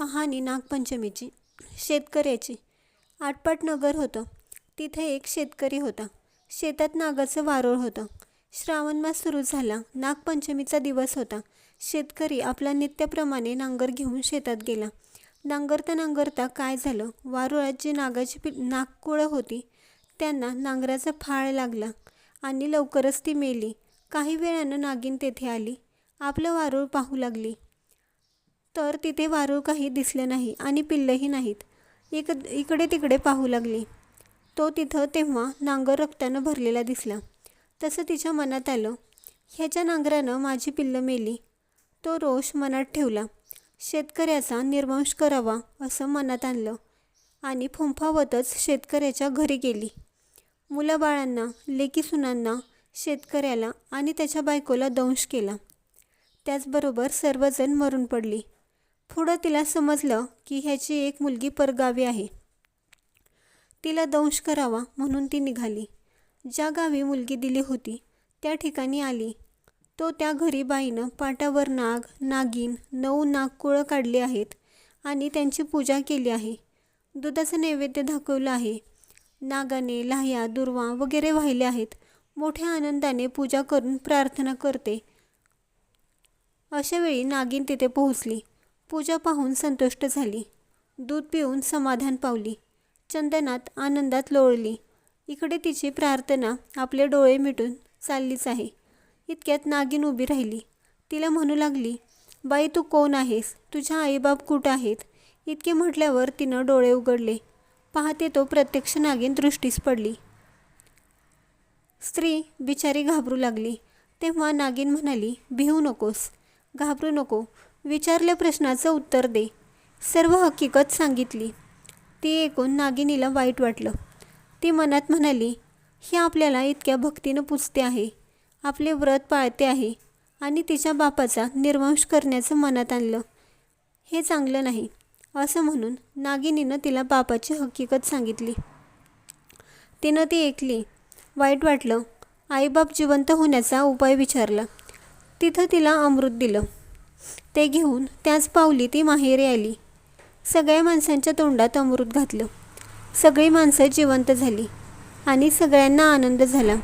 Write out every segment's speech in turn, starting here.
कहाणी नागपंचमीची. शेतकऱ्याची. आटपाट नगर होतं. तिथे एक शेतकरी होता. शेतात नागाचं वारूळ होतं. श्रावण मास सुरू झाला. नागपंचमीचा दिवस होता. शेतकरी आपला नित्याप्रमाणे नांगर घेऊन शेतात गेला. नांगरता नांगरता काय झालं, वारुळात जी नागाची नागकुळं होती त्यांना नांगराचा फाळ लागला आणि लवकरच ती मेली. काही वेळानं नागिन तेथे आली. आपलं वारूळ पाहू लागली तर तिथे वारूळ काही दिसलं नाही आणि पिल्लंही नाहीत. इकडे तिकडे पाहू लागली. तो तिथं तेव्हा नांगर रक्तानं भरलेला दिसला. तसं तिच्या मनात आलं, ह्याच्या नांगरानं माझी पिल्लं मेली. तो रोष मनात ठेवला. शेतकऱ्याचा निर्वंश करावा असं मनात आणलं आणि फुंफावतच शेतकऱ्याच्या घरी गेली. मुलाबाळांना, लेकीसुनांना, शेतकऱ्याला आणि त्याच्या बायकोला दंश केला. त्याचबरोबर सर्वजण मरून पडली. पुढं तिला समजलं की ह्याची एक मुलगी परगावी आहे. तिला दंश करावा म्हणून ती निघाली. ज्या गावी मुलगी दिली होती त्या ठिकाणी आली. तो त्या घरी बाईनं पाटावर नाग, नागिन, 9 नागकुळं काढली आहेत आणि त्यांची पूजा केली आहे. दुधाचं नैवेद्य दाखवलं आहे. नागाने लाह्या, दुर्वा वगैरे वाहिले आहेत. मोठ्या आनंदाने पूजा करून प्रार्थना करते. अशावेळी नागिन तिथे पोहोचली. पूजा पाहून संतुष्ट झाली. दूध पिऊन समाधान पावली. चंदनात आनंदात लोळली. इकडे तिची प्रार्थना आपले डोळे मिटून चाललीच आहे. इतक्यात नागिन उभी राहिली. तिला म्हणू लागली, बाई तू कोण आहेस? तुझ्या आईबाप कुठं आहेत? इतके म्हटल्यावर तिनं डोळे उघडले. पाहते तो प्रत्यक्ष नागिन दृष्टीस पडली. स्त्री बिचारी घाबरू लागली. तेव्हा नागिन म्हणाली, भिवू नकोस, घाबरू नको, विचारल्या प्रश्नाचं उत्तर दे. सर्व हकीकत सांगितली. ती ऐकून नागिनीला वाईट वाटलं. ती मनात म्हणाली, ही आपल्याला इतक्या भक्तीनं पुजते आहे, आपले व्रत पाळते आहे आणि तिच्या बापाचा निर्वंश करण्याचं मनात आणलं. हे चांगलं नाही. असं म्हणून नागिनीनं तिला बापाची हकीकत सांगितली. तिनं ती ऐकली. वाईट वाटलं. आईबाप जिवंत होण्याचा उपाय विचारला. तिथं तिला अमृत दिलं. ते घेऊन त्याच पावली ती माहेरी आली. सगळ्या माणसांच्या तोंडात अमृत घातलं. सगळी माणसं जिवंत झाली आणि सगळ्यांना आनंद झाला.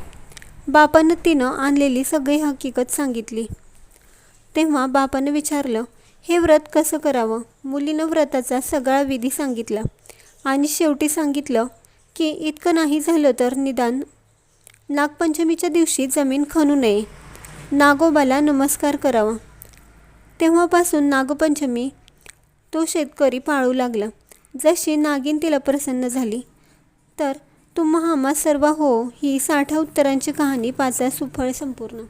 बापानं तिनं आणलेली सगळी हकीकत सांगितली. तेव्हा बापानं विचारलं, हे व्रत कसं करावं? मुलीनं व्रताचा सगळा विधी सांगितला आणि शेवटी सांगितलं की इतकं नाही झालं तर निदान नागपंचमीच्या दिवशी जमीन खणू नये, नागोबाला नमस्कार करावा. तेव्हापासून नागपंचमी तो शेतकरी पाळू लागला. जशी नागिन तिला प्रसन्न झाली. तर तुम्हा आम्हा सर्व हो ही 60 उत्तरांची कहाणी 5 सुफळ संपूर्ण.